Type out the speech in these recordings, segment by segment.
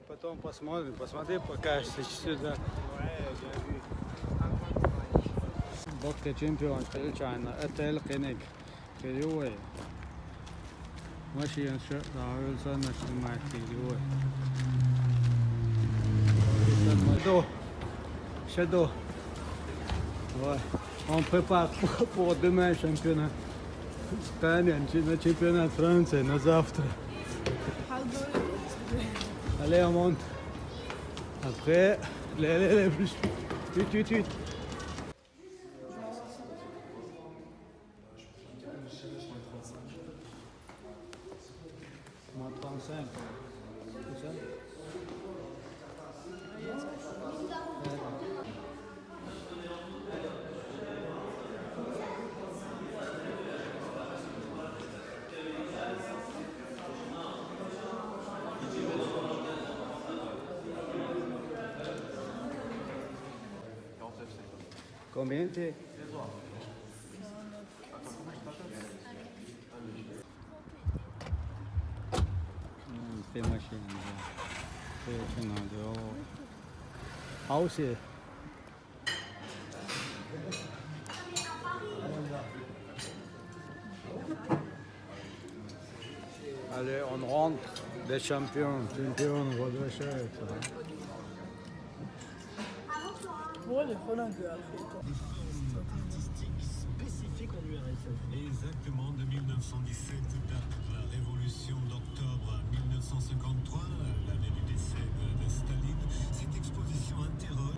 потом посмотри, пока сюда. Бокте чемпион Чайна, это Кенек, Периой. Машин Раулсон снимает Периой. Shadow. Ouais. On prépare pour demain championnat. Le championnat de France et nos after. Allez, on monte. Après, les plus. Tu. Moins 35. C'est ça? Combien t'es? C'est machine. C'est un endroit. House. Allez, on rentre des champions, redressés. Spécifique en URSS. Exactement, de 1917 date la révolution d'octobre 1953, l'année du décès de Staline. Cette exposition interroge.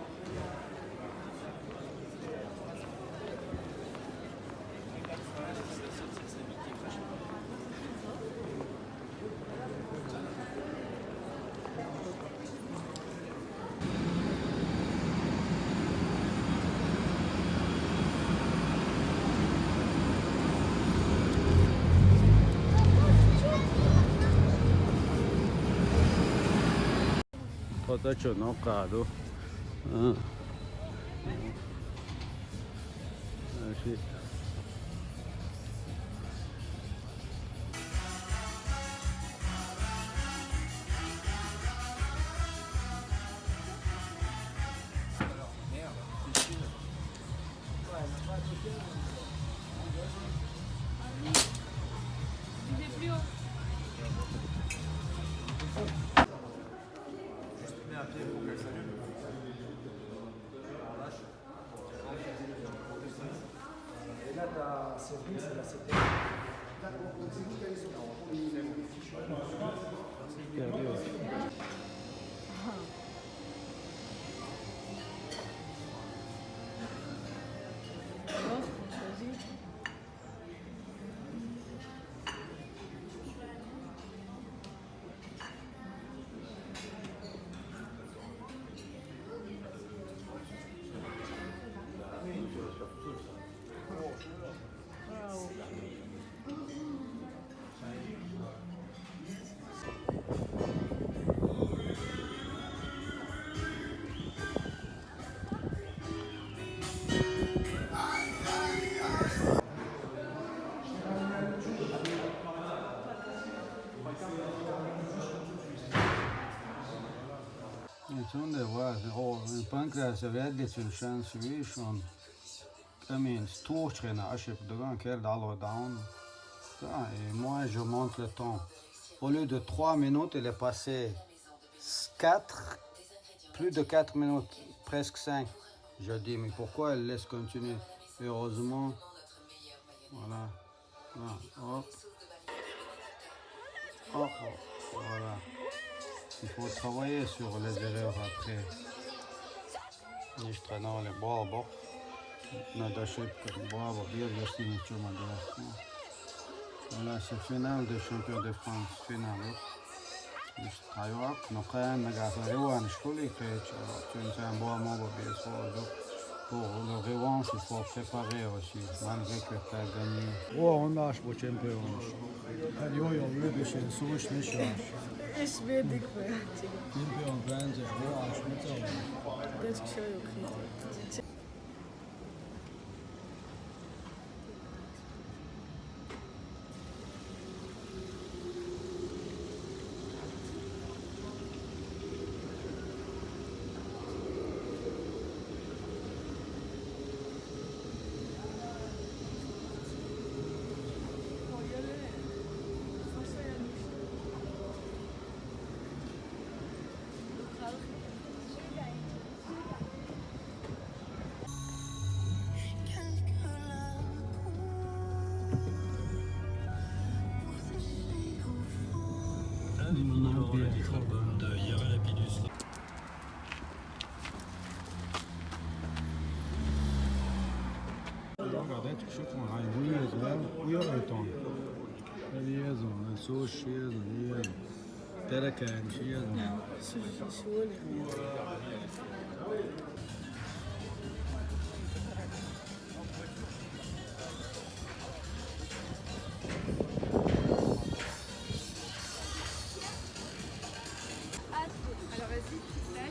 Cosa c'è no cado? Sì. Et là, ta série, c'est la CT. Jetzt ein pancreas vergets un chance vision. Camins tourtraîner achète devant quel dollar down. Et moi je monte le temps. Au lieu de 3 minutes, il est passé 4, plus de 4 minutes, presque 5. Je dis, mais pourquoi elle laisse continuer? Heureusement, voilà. Hop. Hop, voilà. Il faut travailler sur les erreurs après. Ništa na ole bobo. Надо ошибка. Браво, bien merci, ничего надо. Voilà, c'est finale de champion de France. Finale. Tayoak, no quand nagasa revanche folie que tu es un bon mot bien sûr. Pour le revanche, il faut préparer aussi, malgré que tu as gagné. Oh, on lâche pour champion. Yo, wirklich so schlecht. Ich will dich fertig. Champion bence, bu aşmıta. Hiçbir şey yok. et puis il va avoir le titre album de Yara Lapidus. قعدت تشوفهم عايزين يزمر ويرقطون هذه يزم نسوش يزم يزم تركان يزم شو Alors vas-y, tu sais.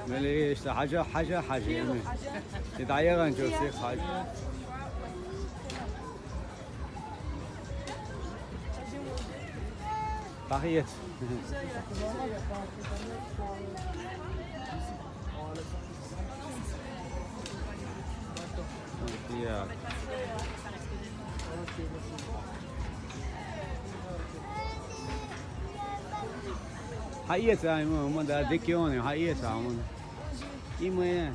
ماليش حاجة يعني تتعير نشوف حاجة تحية Yeah. حقيقة هم ده ديكيوني حقيقة هم إيمانه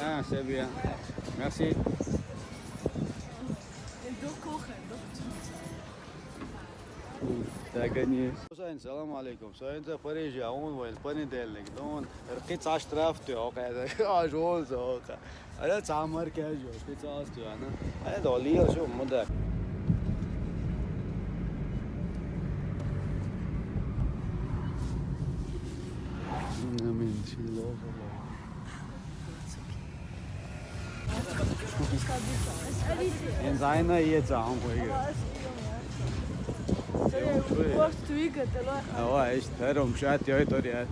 Ah, c'est bien. Merci. T'as gagné. السلام عليكم. انت فريجي اون وين بني ديلك دون رقيت 10000 تو هذا جول زوق. انا تعمر كاجو رقيت 10000 انا. هذا دولير شو مدك. امين شي الله.现在呢也涨回去。وقت ويجا دلوقتي هو اشتروا مشات يا طريقة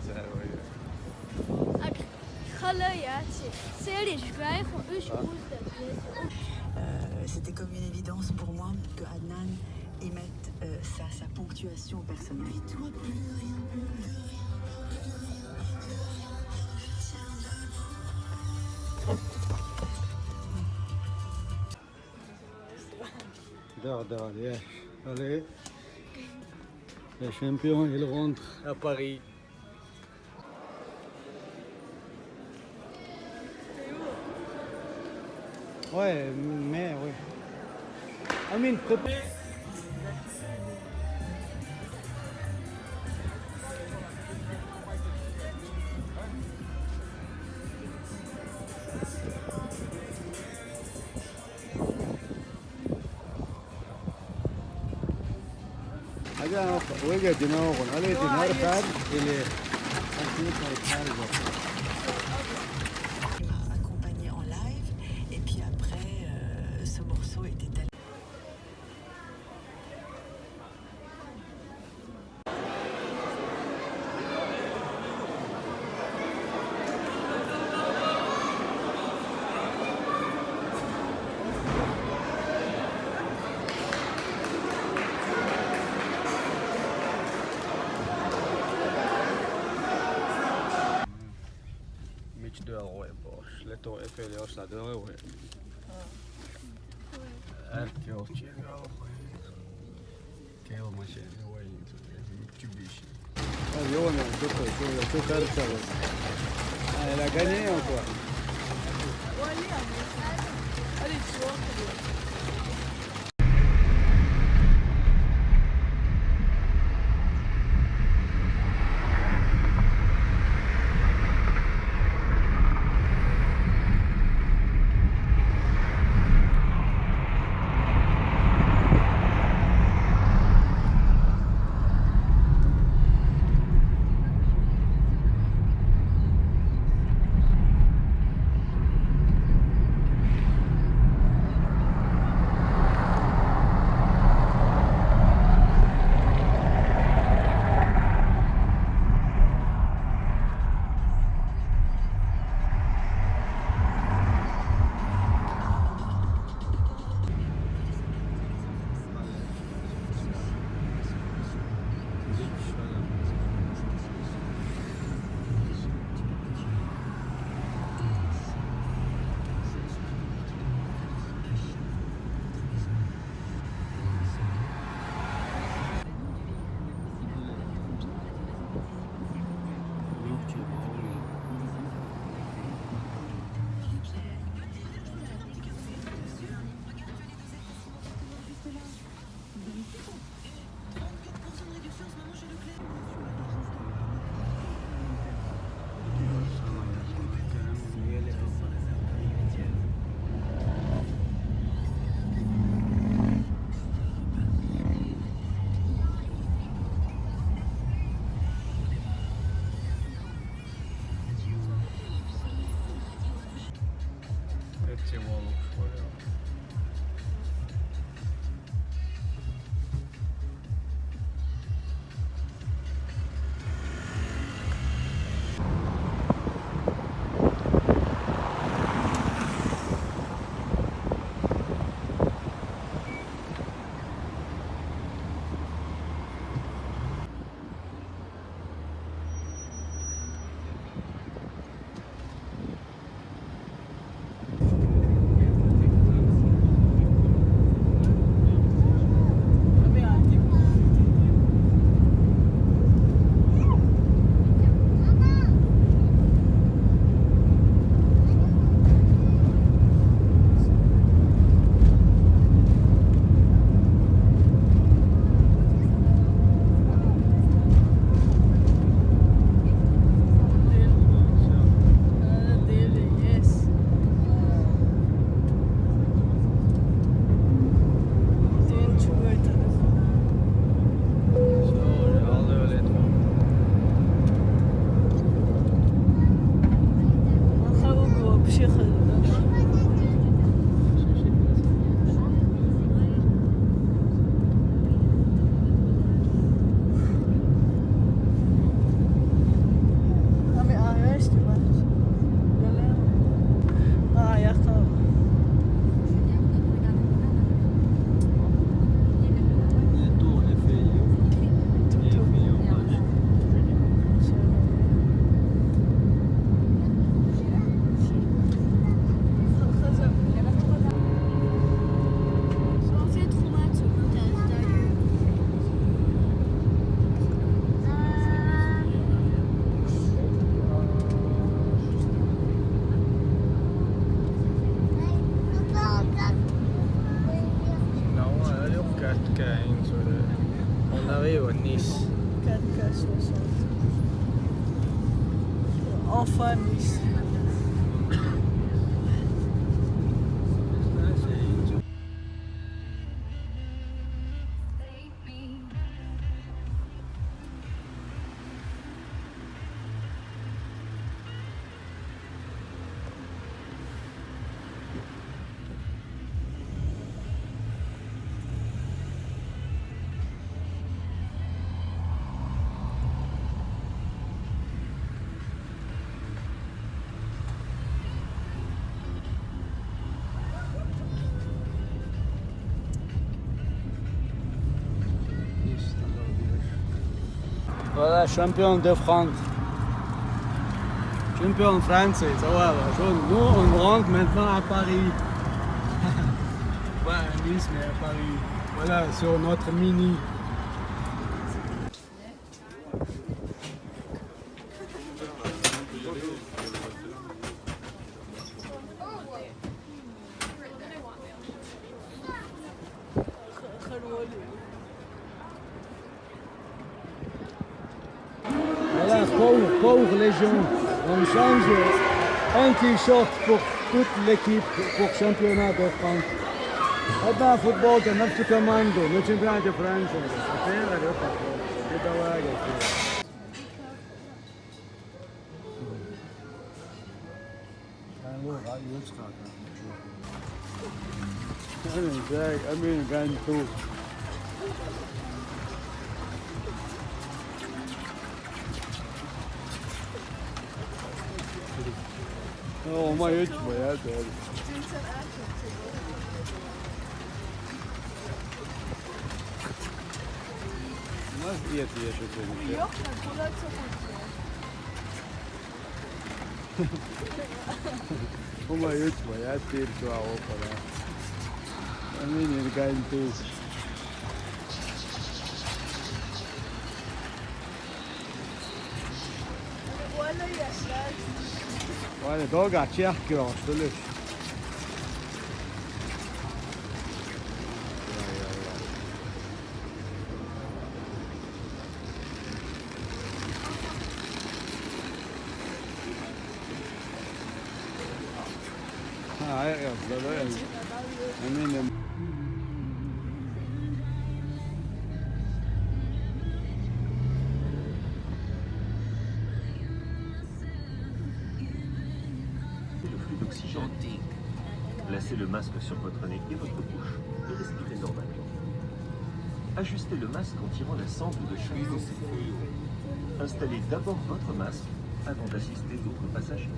C'était comme une évidence pour moi que Adnan émette sa ponctuation personnelle. Allez, le champion il rentre à Paris. Ouais, mais oui. Amine, prépare. حاجة وجه دماغه عليه دماغ خارج اللي Accompagné en live et puis après ce morceau était tellement Leto efeli osad öwe. Erke oči. Keo maše ovaj čubiši. Ovo je ono to kartalo. La gagné ou quoi? Allez, tu vois. On arrive à Nice. 4K60. Enfin Nice. Voilà, champion de France. Champion français, ça va. Nous, on rentre maintenant à Paris. Pas à Nice, mais à Paris. Voilà, sur notre mini. Voilà, pauvre les gens. On change un t-shirt pour toute l'équipe pour championnat de France. Maintenant, football, c'est notre commande. Le championnat de France. Amin, gantu. Olma hiç bu ya. Nasıl yaşıyorsun? Yok, bu da çok Olma hiç bu ya. Tır şu an o kadar. Amin, gantu. Olha aí atrás. Olha, dá o gatinho aqui, ó. Olha. Ha, evet, eminim. Le flux d'oxygène. Placez le masque sur votre nez et votre bouche et respirez normalement. Ajustez le masque en tirant la sangle de chaque côté. Installez d'abord votre masque avant d'assister d'autres passagers.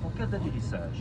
En cas d'atterrissage,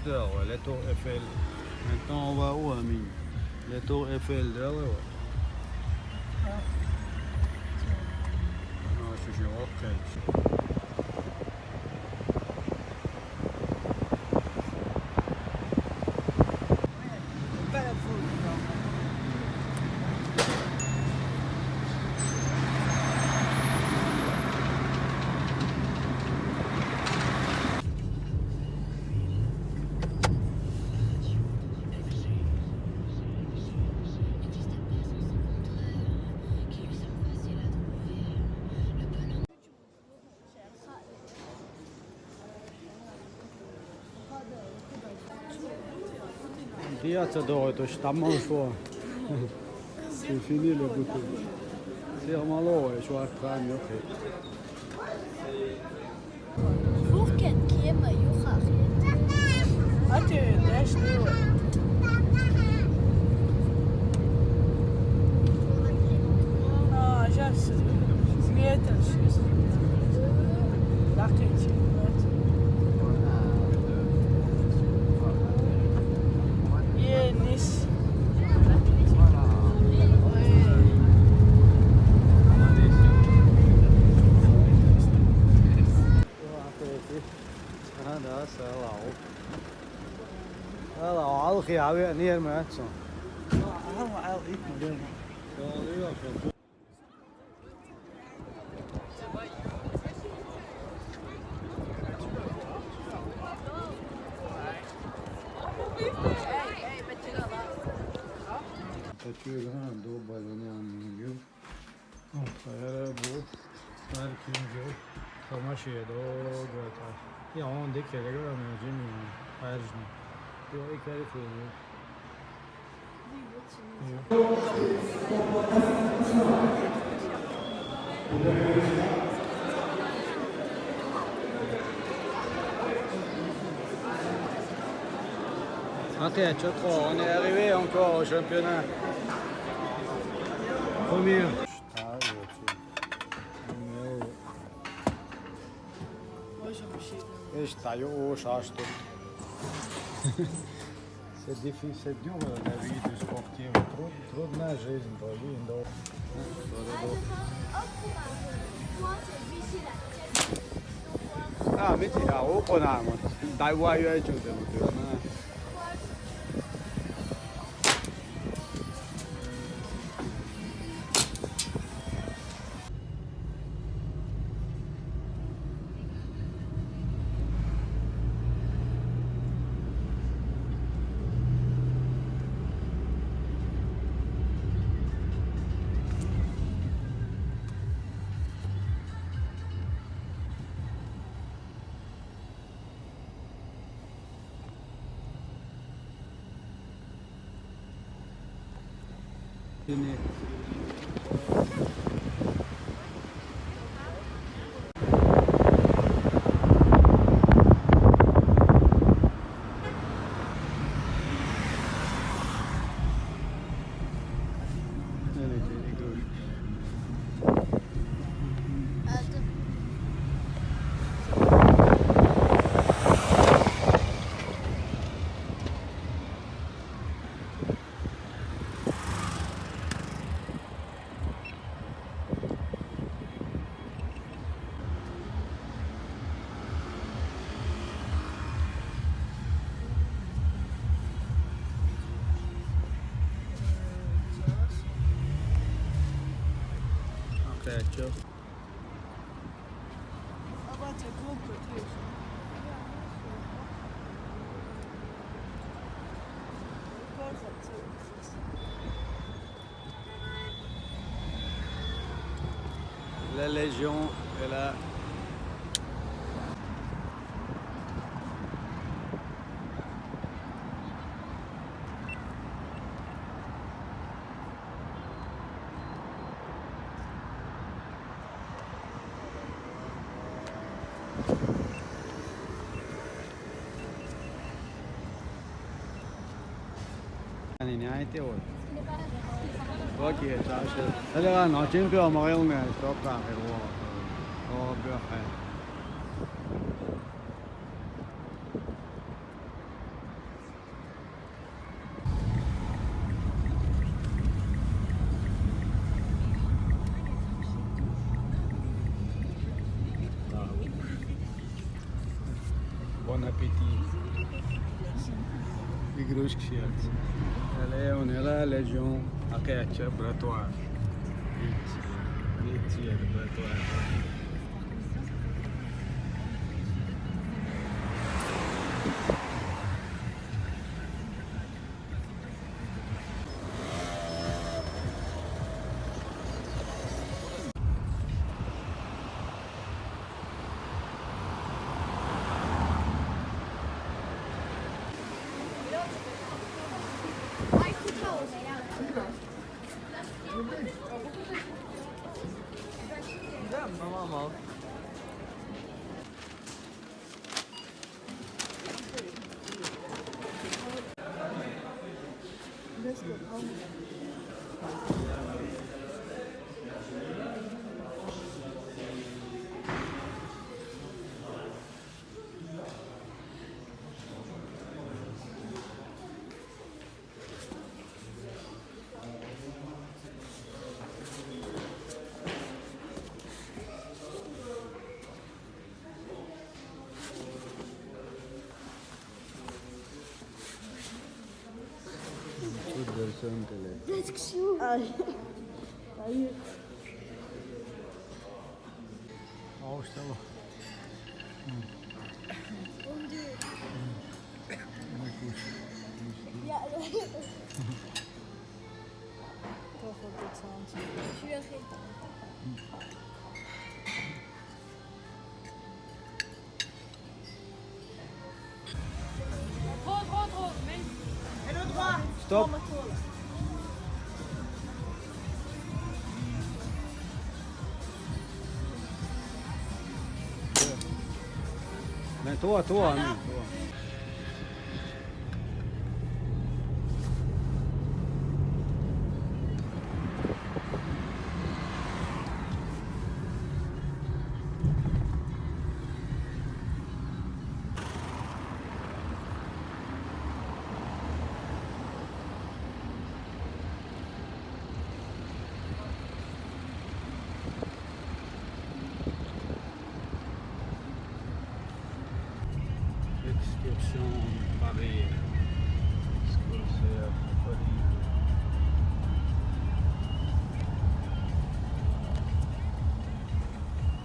dehors, ouais, les tours Eiffel. Maintenant, on va où, Amine? Les tours Eiffel, dehors, ouais. Non, je suis ok. Dis-à ça dort, je t'amène au choix. C'est fini le goûter. C'est vraiment là, je suis à crâne, ok. Vroeger keer maar yoga. Had je een les doen? Ah, já sei. Metas. Daar kun je het. Yes. هذا سلام. هذا عالقي عوي نير ما أحسن. هو عالقي مدير. Kaçıyor ha, doğu balonu anlıyor. Hayır bu, her kim diyor, kamaşıyor doğru götür. Ya on dek kere görmüyor Jimmy, hayır Jimmy. Diyor ilk kere söylüyor. Ok, on est arrivé encore au championnat. Premier. C'est difficile, c'est dur la vie du sportif. Trop de nager dans la vie. Ah, mais tu as au Panama. D'ailleurs, il y a du temps. Fini. Ciao. Wat een klompen terug. La Légion est là. نهايتي ولا اوكي تعال هلا انا عشان كده ما يلنا اتوقع هو بيحيى appétit. Игрушки. Allez, on est là, Légion. Après, tu as bratoire. Vite, le bratoire. Ai, cu pauze, ia. Да, мама. Tout personne que les. Ai. Ai. Oh, está bom. Ja, Toch op dit zand. schwierig. Stop. Mais toi, Ami, toi. Excursion Paris. Excursion Paris.